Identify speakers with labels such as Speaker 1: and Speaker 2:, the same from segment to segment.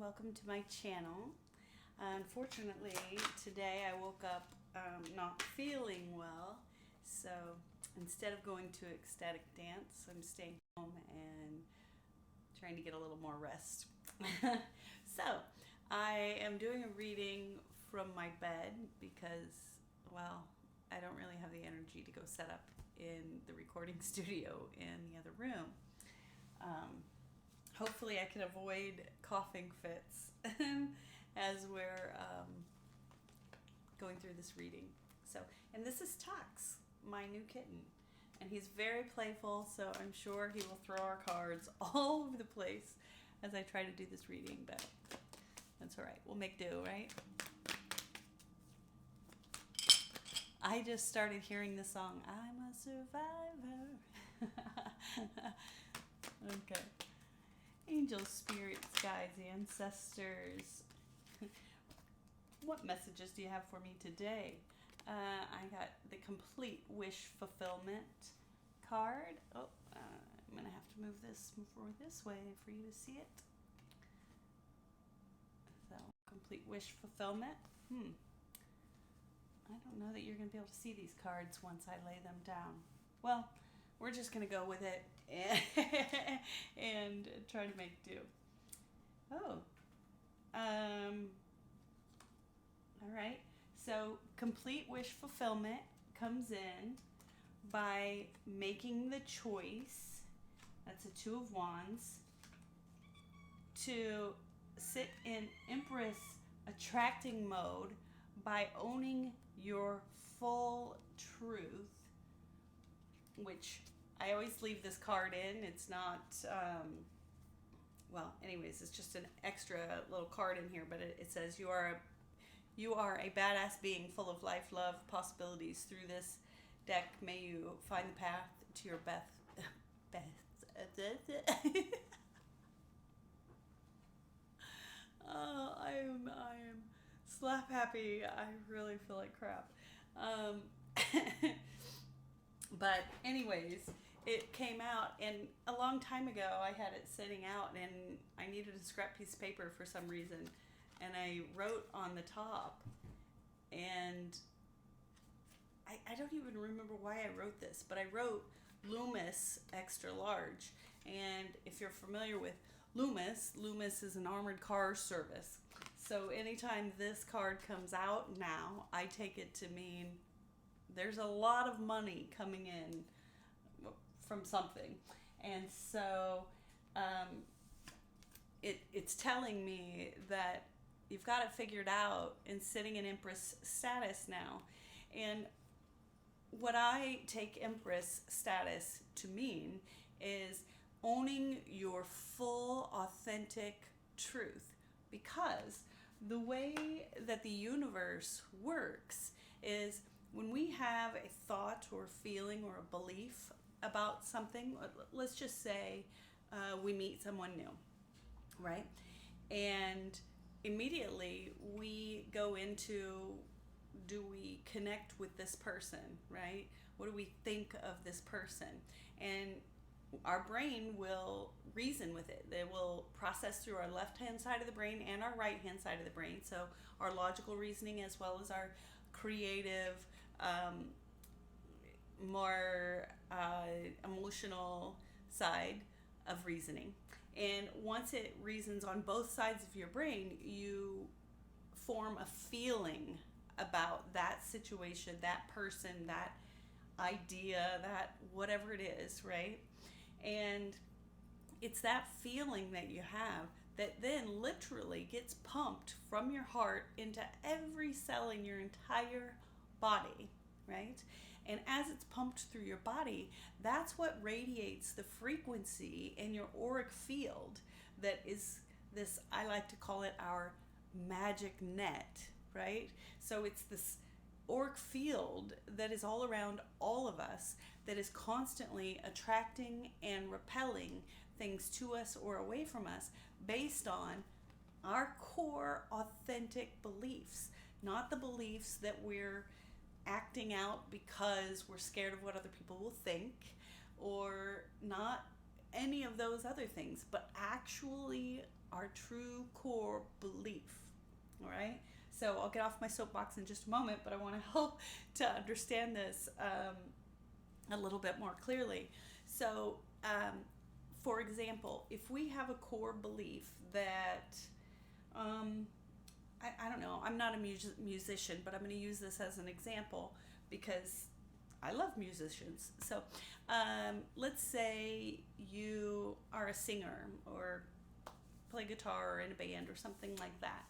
Speaker 1: welcome to my channel. Unfortunately, today I woke up not feeling well, so instead of going to ecstatic dance, I'm staying home and trying to get a little more rest. So, I am doing a reading from my bed because, well, I don't really have the energy to go set up in the recording studio in the other room. Hopefully I can avoid coughing fits as we're going through this reading. And this is Tux, my new kitten. And he's very playful, so I'm sure he will throw our cards all over the place as I try to do this reading, but that's all right. We'll make do, right? I just started hearing the song, I'm a survivor. Okay. Angels, spirits, guides, ancestors. What messages do you have for me today? I got the complete wish fulfillment card. Oh, I'm going to have to move this way for you to see it. So, complete wish fulfillment. I don't know that you're going to be able to see these cards once I lay them down. Well, we're just going to go with it and try to make do. Oh. All right. So, complete wish fulfillment comes in by making the choice, that's a Two of Wands, to sit in Empress attracting mode by owning your full truth, which I always leave this card in. It's not, it's just an extra little card in here, but it says you are a badass being full of life, love, possibilities. Through this deck, may you find the path to your best. I am slap happy. I really feel like crap. But anyways, it came out, and a long time ago I had it sitting out, and I needed a scrap piece of paper for some reason, and I wrote on the top, and I don't even remember why I wrote this, but I wrote Loomis extra large. And if you're familiar with Loomis is an armored car service. So anytime this card comes out now, I take it to mean there's a lot of money coming in from something. And so it's telling me that you've got it figured out and sitting in Empress status now. And what I take Empress status to mean is owning your full, authentic truth. Because the way that the universe works is when we have a thought or a feeling or a belief about something, let's just say we meet someone new, right? And immediately we go into, do we connect with this person, right? What do we think of this person? And our brain will reason with it. They will process through our left-hand side of the brain and our right-hand side of the brain. So our logical reasoning as well as our creative, more emotional side of reasoning. And once it reasons on both sides of your brain, you form a feeling about that situation, that person, that idea, that whatever it is, right? And it's that feeling that you have that then literally gets pumped from your heart into every cell in your entire body, right? And as it's pumped through your body, that's what radiates the frequency in your auric field that is this, I like to call it our magic net, right? So it's this auric field that is all around all of us that is constantly attracting and repelling things to us or away from us based on our core authentic beliefs, not the beliefs that we're acting out because we're scared of what other people will think, or not any of those other things, but actually our true core belief. All right? So I'll get off my soapbox in just a moment, but I want to help to understand this a little bit more clearly. So, for example, if we have a core belief that, I don't know, I'm not a musician, but I'm going to use this as an example because I love musicians. So let's say you are a singer or play guitar or in a band or something like that.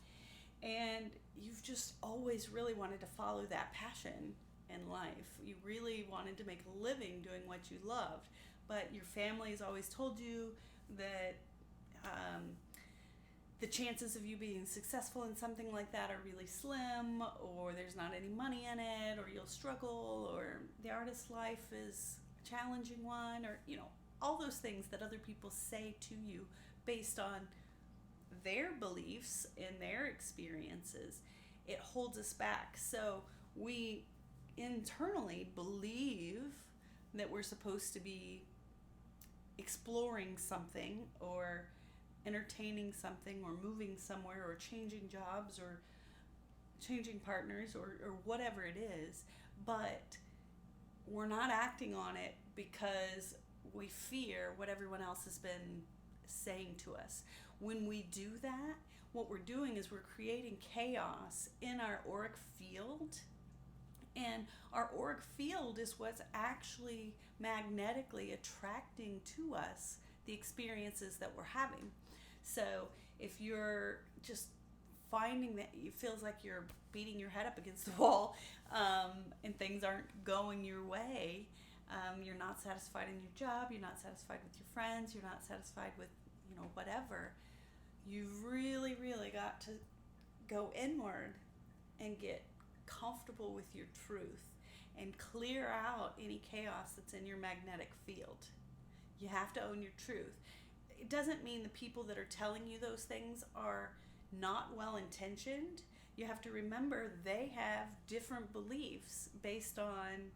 Speaker 1: And you've just always really wanted to follow that passion in life. You really wanted to make a living doing what you loved. But your family has always told you that the chances of you being successful in something like that are really slim, or there's not any money in it, or you'll struggle, or the artist's life is a challenging one, or, all those things that other people say to you based on their beliefs and their experiences. It holds us back. So we internally believe that we're supposed to be exploring something or entertaining something or moving somewhere or changing jobs or changing partners or whatever it is, but we're not acting on it because we fear what everyone else has been saying to us. When we do that, what we're doing is we're creating chaos in our auric field, and our auric field is what's actually magnetically attracting to us the experiences that we're having. So if you're just finding that it feels like you're beating your head up against the wall and things aren't going your way, you're not satisfied in your job, you're not satisfied with your friends, you're not satisfied with whatever, you've really, really got to go inward and get comfortable with your truth and clear out any chaos that's in your magnetic field. You have to own your truth. It doesn't mean the people that are telling you those things are not well intentioned. You have to remember they have different beliefs based on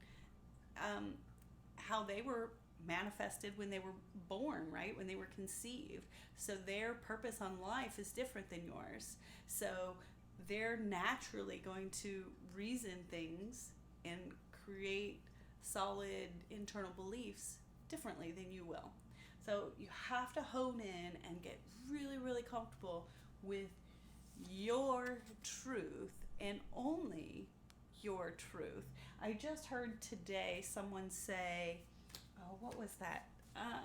Speaker 1: how they were manifested when they were born, right? When they were conceived. So their purpose on life is different than yours. So they're naturally going to reason things and create solid internal beliefs differently than you will. So you have to hone in and get really, really comfortable with your truth and only your truth. I just heard today someone say, oh, what was that? I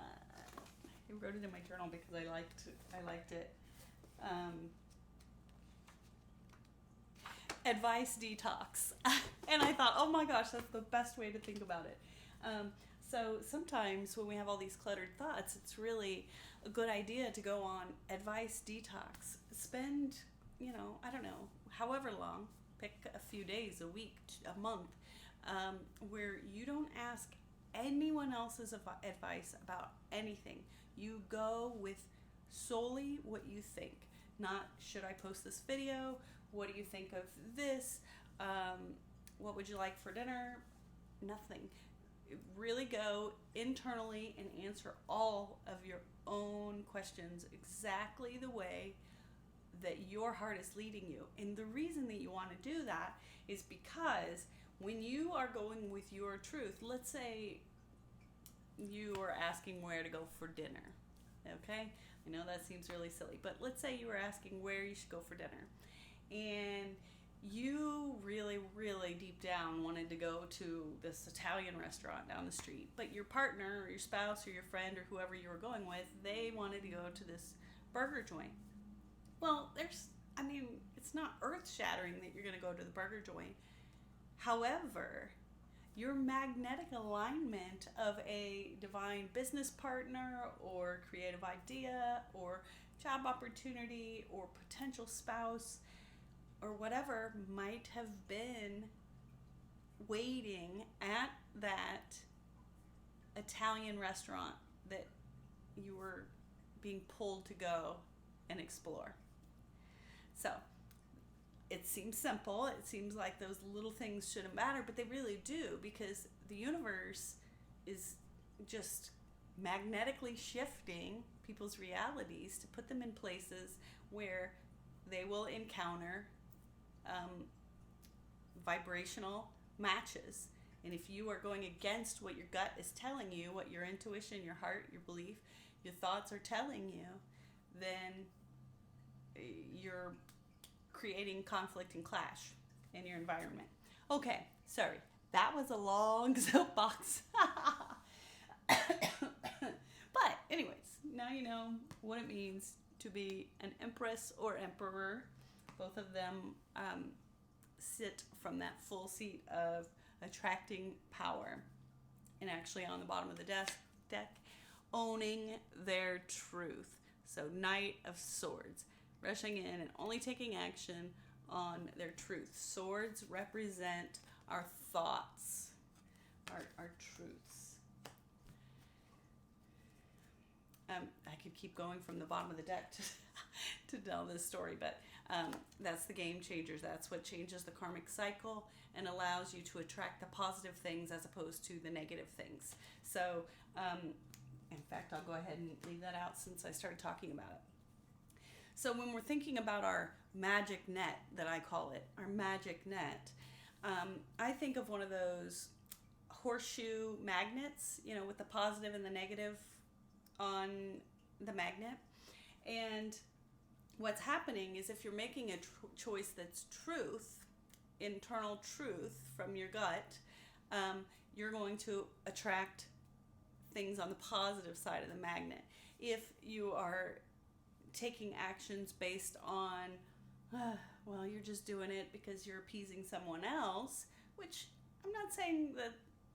Speaker 1: wrote it in my journal because I liked it. Advice detox. And I thought, oh my gosh, that's the best way to think about it. So sometimes when we have all these cluttered thoughts, it's really a good idea to go on advice detox. Spend, I don't know, however long, pick a few days, a week, a month, where you don't ask anyone else's advice about anything. You go with solely what you think. Not, should I post this video? What do you think of this? What would you like for dinner? Nothing. Really go internally and answer all of your own questions exactly the way that your heart is leading you. And the reason that you want to do that is because when you are going with your truth, let's say you are asking where to go for dinner, okay? I know that seems really silly, but let's say you were asking where you should go for dinner, and you really, really deep down wanted to go to this Italian restaurant down the street, but your partner or your spouse or your friend or whoever you were going with, they wanted to go to this burger joint. Well, it's not earth-shattering that you're going to go to the burger joint. However, your magnetic alignment of a divine business partner or creative idea or job opportunity or potential spouse or whatever might have been waiting at that Italian restaurant that you were being pulled to go and explore. So it seems simple. It seems like those little things shouldn't matter, but they really do, because the universe is just magnetically shifting people's realities to put them in places where they will encounter vibrational matches. And if you are going against what your gut is telling you, what your intuition, your heart, your belief, your thoughts are telling you, then you're creating conflict and clash in your environment. Okay, sorry. That was a long soapbox. But anyways, now you know what it means to be an empress or emperor. Both of them sit from that full seat of attracting power. And actually on the bottom of the deck, owning their truth. So Knight of Swords, rushing in and only taking action on their truth. Swords represent our thoughts, our truths. I could keep going from the bottom of the deck to tell this story, but that's the game changers. That's what changes the karmic cycle and allows you to attract the positive things as opposed to the negative things. So, in fact, I'll go ahead and leave that out since I started talking about it. So when we're thinking about our magic net, that I call it, our magic net, I think of one of those horseshoe magnets, with the positive and the negative on the magnet. And what's happening is if you're making a choice that's truth, internal truth from your gut, you're going to attract things on the positive side of the magnet. If you are taking actions based on, well, you're just doing it because you're appeasing someone else, which I'm not saying that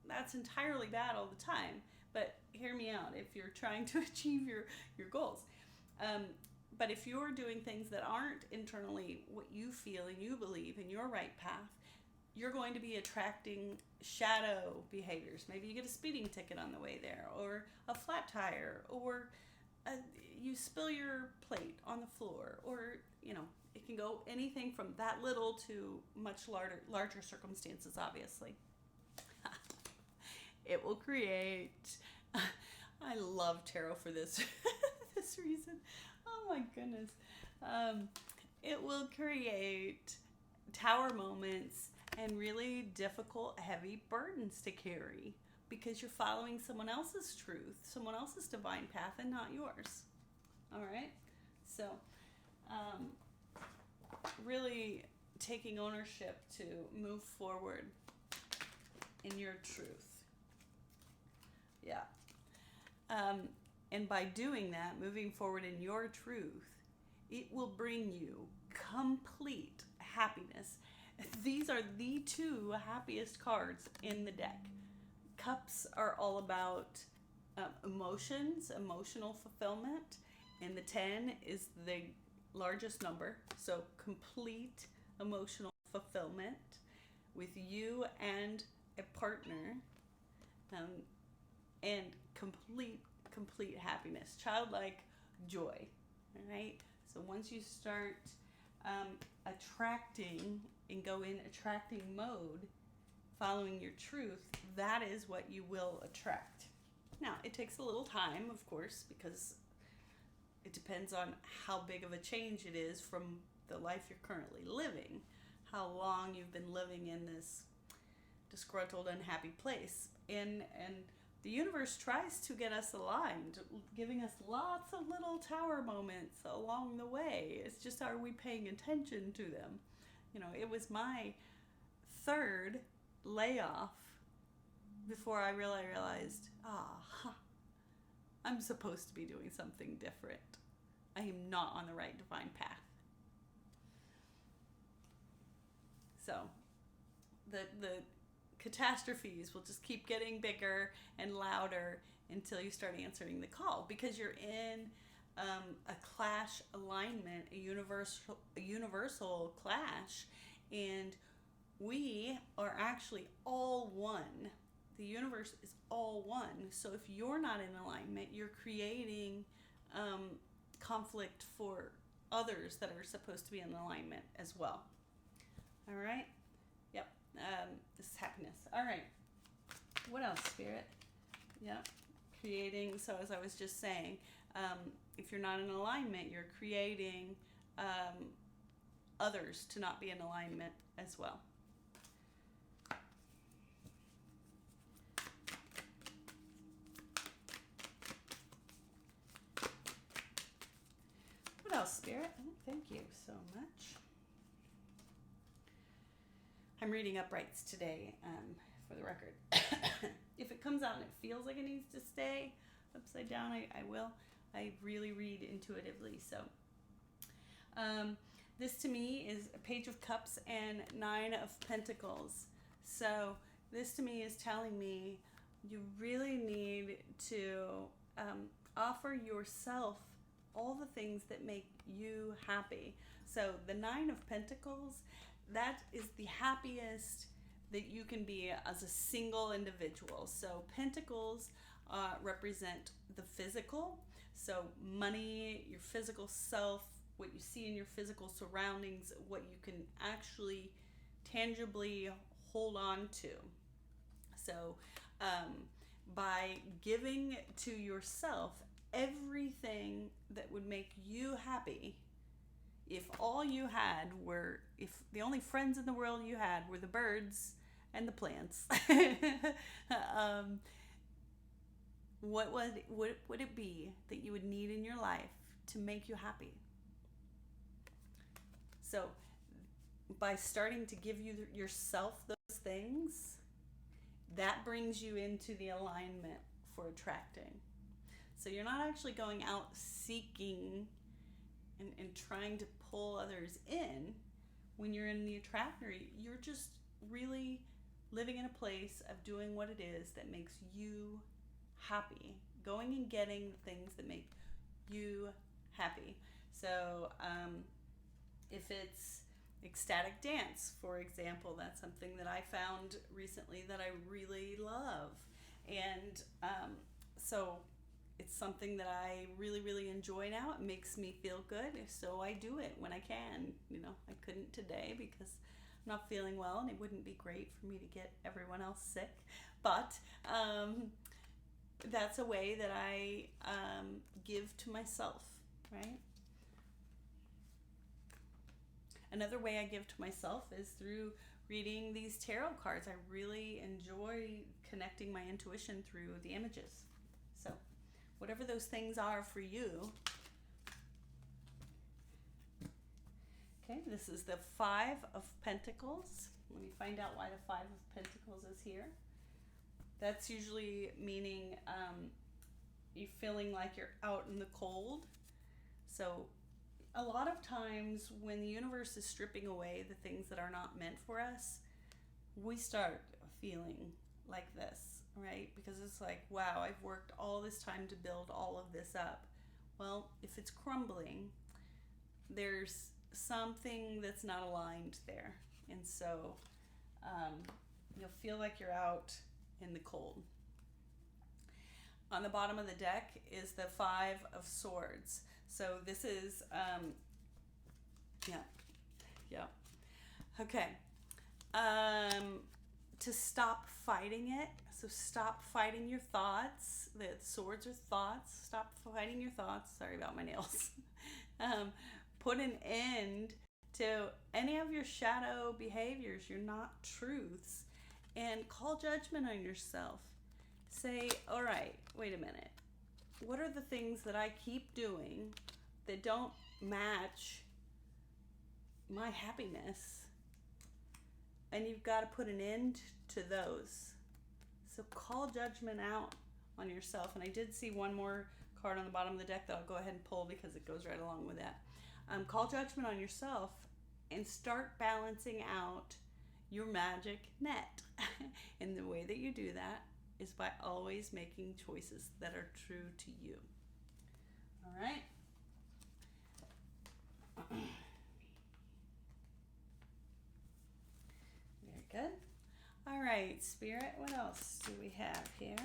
Speaker 1: that's entirely bad all the time, but hear me out if you're trying to achieve your goals. But if you're doing things that aren't internally what you feel and you believe in your right path, you're going to be attracting shadow behaviors. Maybe you get a speeding ticket on the way there, or a flat tire, or you spill your plate on the floor, or, it can go anything from that little to much larger circumstances, obviously. It will create, I love tarot for this, this reason. Oh my goodness. It will create tower moments and really difficult, heavy burdens to carry because you're following someone else's truth, someone else's divine path, and not yours. All right? So, really taking ownership to move forward in your truth. Yeah. And by doing that, moving forward in your truth, it will bring you complete happiness. These are the two happiest cards in the deck. Cups are all about emotions, emotional fulfillment, and the 10 is the largest number, so complete emotional fulfillment with you and a partner, and complete happiness, childlike joy. All right. So once you start attracting and go in attracting mode, following your truth, that is what you will attract. Now, it takes a little time, of course, because it depends on how big of a change it is from the life you're currently living, how long you've been living in this disgruntled, unhappy place. And the universe tries to get us aligned, giving us lots of little tower moments along the way. It's just, are we paying attention to them? It was my third layoff before I really realized, I'm supposed to be doing something different. I am not on the right divine path. So the catastrophes will just keep getting bigger and louder until you start answering the call, because you're in a clash alignment, a universal clash, and we are actually all one. The universe is all one. So if you're not in alignment, you're creating conflict for others that are supposed to be in alignment as well. All right? Yep. This is happiness. All right. What else, Spirit? Yep. creating, so as I was just saying, if you're not in alignment, you're creating others to not be in alignment as well. What else, Spirit? Oh, thank you so much. I'm reading Uprights today, for the record. If it comes out and it feels like it needs to stay upside down, I will. I really read intuitively. So this to me is a Page of Cups and Nine of Pentacles. So this to me is telling me you really need to offer yourself all the things that make you happy. So the Nine of Pentacles, that is the happiest that you can be as a single individual. So pentacles represent the physical, so money, your physical self, what you see in your physical surroundings, what you can actually tangibly hold on to. So by giving to yourself everything that would make you happy, if all you had were, if the only friends in the world you had were the birds and the plants, what would it be that you would need in your life to make you happy? So by starting to give yourself those things, that brings you into the alignment for attracting. So you're not actually going out seeking and trying to pull others in. When you're in the attractor, you're just really living in a place of doing what it is that makes you happy, going and getting the things that make you happy. So if it's ecstatic dance, for example, that's something that I found recently that I really love. And so it's something that I really, really enjoy now. It makes me feel good, so I do it when I can. You know, I couldn't today because I'm not feeling well, and it wouldn't be great for me to get everyone else sick. But that's a way that I give to myself, right? Another way I give to myself is through reading these tarot cards. I really enjoy connecting my intuition through the images. So whatever those things are for you. Okay, this is the Five of Pentacles. Let me find out why the Five of Pentacles is here. That's usually meaning you feeling like you're out in the cold. So a lot of times when the universe is stripping away the things that are not meant for us, we start feeling like this, right? Because it's like, wow, I've worked all this time to build all of this up. Well, if it's crumbling, there's something that's not aligned there. And so you'll feel like you're out in the cold. On the bottom of the deck is the Five of Swords. So this is, okay. To stop fighting it. So stop fighting your thoughts. The swords are thoughts. Stop fighting your thoughts. Sorry about my nails. Put an end to any of your shadow behaviors, your not truths, and call judgment on yourself. Say, all right, wait a minute. What are the things that I keep doing that don't match my happiness? And you've got to put an end to those. So call judgment out on yourself. And I did see one more card on the bottom of the deck that I'll go ahead and pull because it goes right along with that. Call judgment on yourself and start balancing out your magic net. And the way that you do that is by always making choices that are true to you. All right. Very good. All right, Spirit, what else do we have here?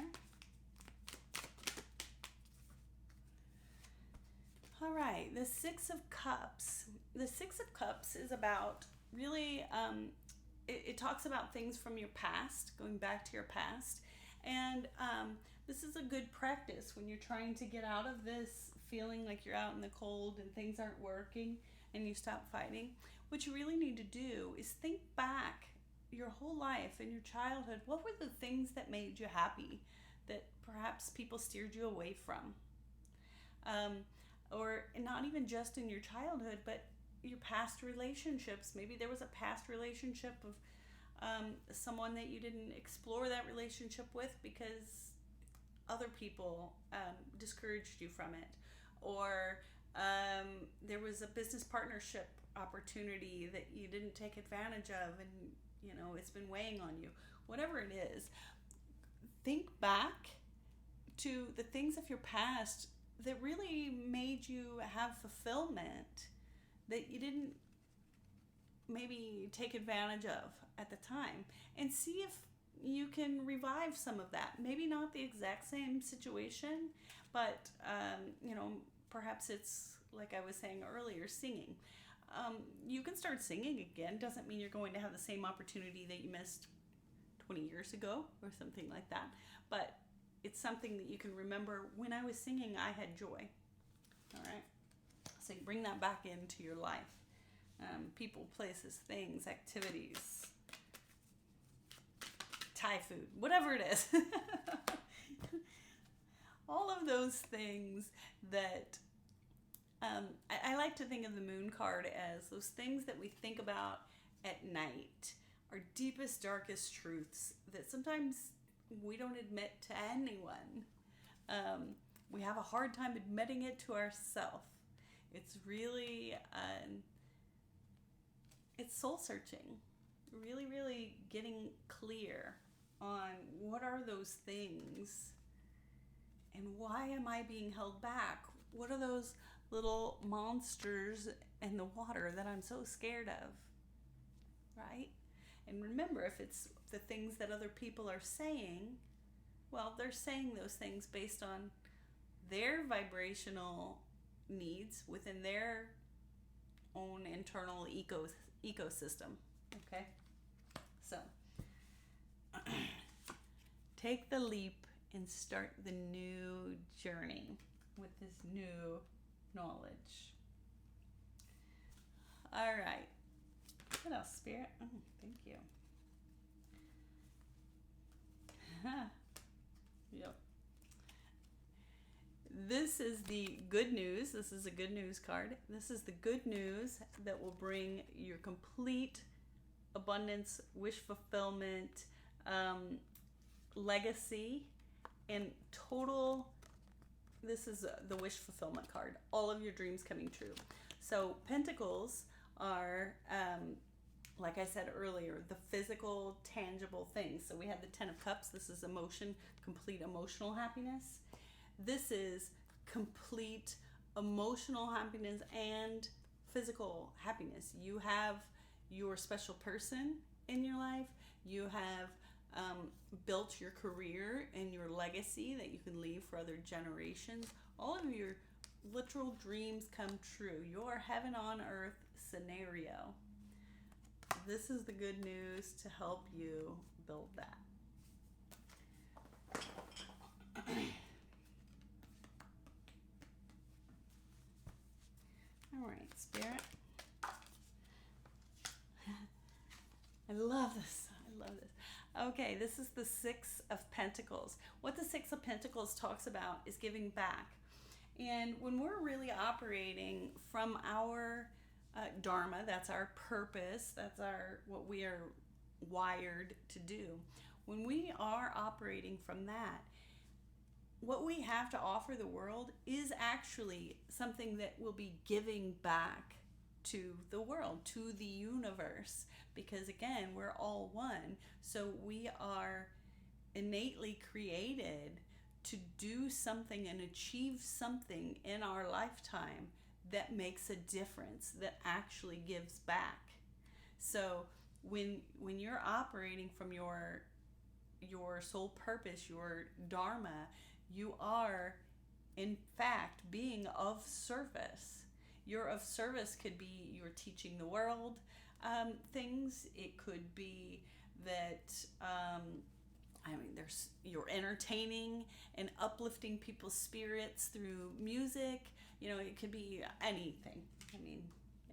Speaker 1: All right, the Six of Cups. The Six of Cups is about really, it talks about things from your past, going back to your past. And this is a good practice when you're trying to get out of this feeling like you're out in the cold and things aren't working and you stop fighting. What you really need to do is think back your whole life and your childhood. What were the things that made you happy that perhaps people steered you away from? Or not even just in your childhood, but your past relationships. Maybe there was a past relationship of someone that you didn't explore that relationship with because other people discouraged you from it. Or there was a business partnership opportunity that you didn't take advantage of, and it's been weighing on you. Whatever it is, think back to the things of your past that really made you have fulfillment that you didn't maybe take advantage of at the time, and see if you can revive some of that. Maybe not the exact same situation, but perhaps it's like I was saying earlier, singing. You can start singing again. Doesn't mean you're going to have the same opportunity that you missed 20 years ago or something like that, but it's something that you can remember. When I was singing, I had joy. All right, so you bring that back into your life. People, places, things, activities, Thai food, whatever it is. All of those things that I like to think of the moon card as those things that we think about at night, our deepest, darkest truths that sometimes we don't admit to anyone. We have a hard time admitting it to ourselves. It's really, it's soul searching. Really, really getting clear on what are those things and why am I being held back? What are those little monsters in the water that I'm so scared of, right? And remember, if it's the things that other people are saying, well, they're saying those things based on their vibrational needs within their own internal ecosystem, okay? So, take the leap and start the new journey with this new knowledge. All right. What else, Spirit? Oh, thank you. Yep. This is the good news. This is a good news card. This is the good news that will bring your complete abundance, wish fulfillment, legacy, and total. This is the wish fulfillment card. All of your dreams coming true. So Pentacles are, like I said earlier, the physical, tangible things. So we have the Ten of Cups. This is emotion, complete emotional happiness. This is complete emotional happiness and physical happiness. You have your special person in your life. You have built your career and your legacy that you can leave for other generations. All of your literal dreams come true. Your heaven on earth scenario. This is the good news to help you build that. All right, Spirit. I love this. I love this. Okay, this is the Six of Pentacles. What the Six of Pentacles talks about is giving back. And when we're really operating from our dharma, that's our purpose, that's what we are wired to do. When we are operating from that, what we have to offer the world is actually something that will be giving back to the world, to the universe, because again, we're all one. So we are innately created to do something and achieve something in our lifetime that makes a difference, that actually gives back. So when you're operating from your soul purpose, your dharma, you are in fact being of service. Your of service could be you're teaching the world things. It could be that I mean, you're entertaining and uplifting people's spirits through music. It could be anything. I mean,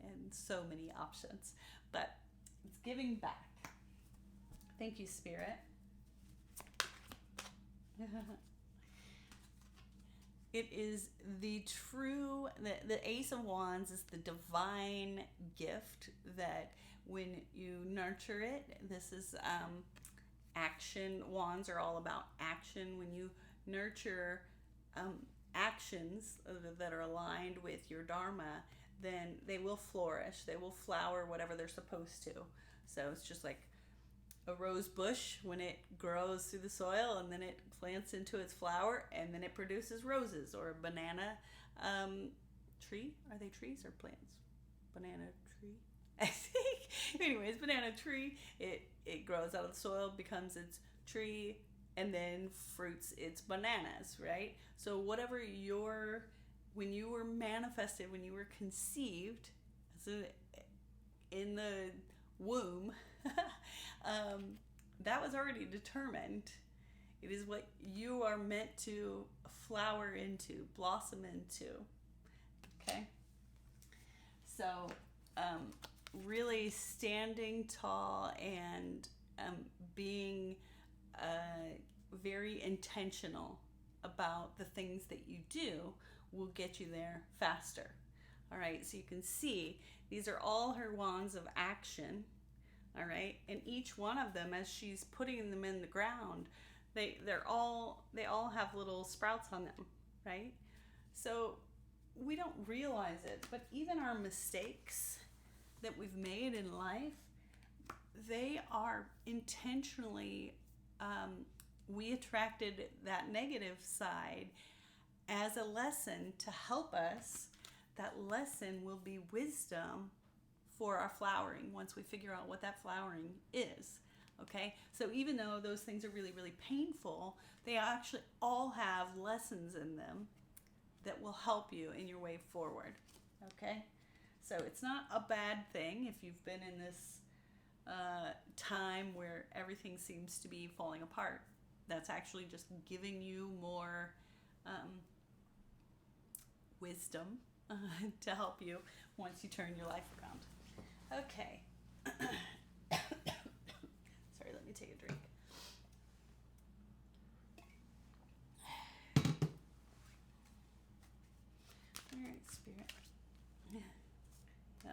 Speaker 1: and so many options. But it's giving back. Thank you, Spirit. It is the Ace of Wands is the divine gift that when you nurture it, this is action. Wands are all about action. When you nurture actions that are aligned with your Dharma, then they will flourish. They will flower whatever they're supposed to. So it's just like a rose bush when it grows through the soil and then it plants into its flower and then it produces roses, or a banana tree. Are they trees or plants? Banana tree, I think. Anyways, banana tree. It grows out of the soil, becomes its tree, and then fruits its bananas, right? So whatever when you were manifested, when you were conceived in the womb, that was already determined. It is what you are meant to flower into, blossom into. Okay? So, really standing tall and being very intentional about the things that you do will get you there faster. All right, so you can see these are all her wands of action. All right, and each one of them, as she's putting them in the ground, they all have little sprouts on them, right? So we don't realize it, but even our mistakes that we've made in life, they are intentionally, we attracted that negative side as a lesson to help us. That lesson will be wisdom for our flowering once we figure out what that flowering is. Okay, so even though those things are really, really painful, they actually all have lessons in them that will help you in your way forward. Okay, so it's not a bad thing if you've been in this time where everything seems to be falling apart. That's actually just giving you more wisdom to help you once you turn your life around. Okay. Sorry, let me take a drink. All right, Spirit. Yeah.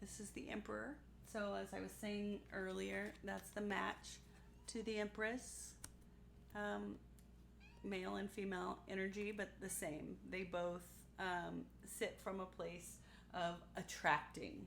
Speaker 1: This is the Emperor. So as I was saying earlier, that's the match to the Empress. Male and female energy, but the same. They both sit from a place of attracting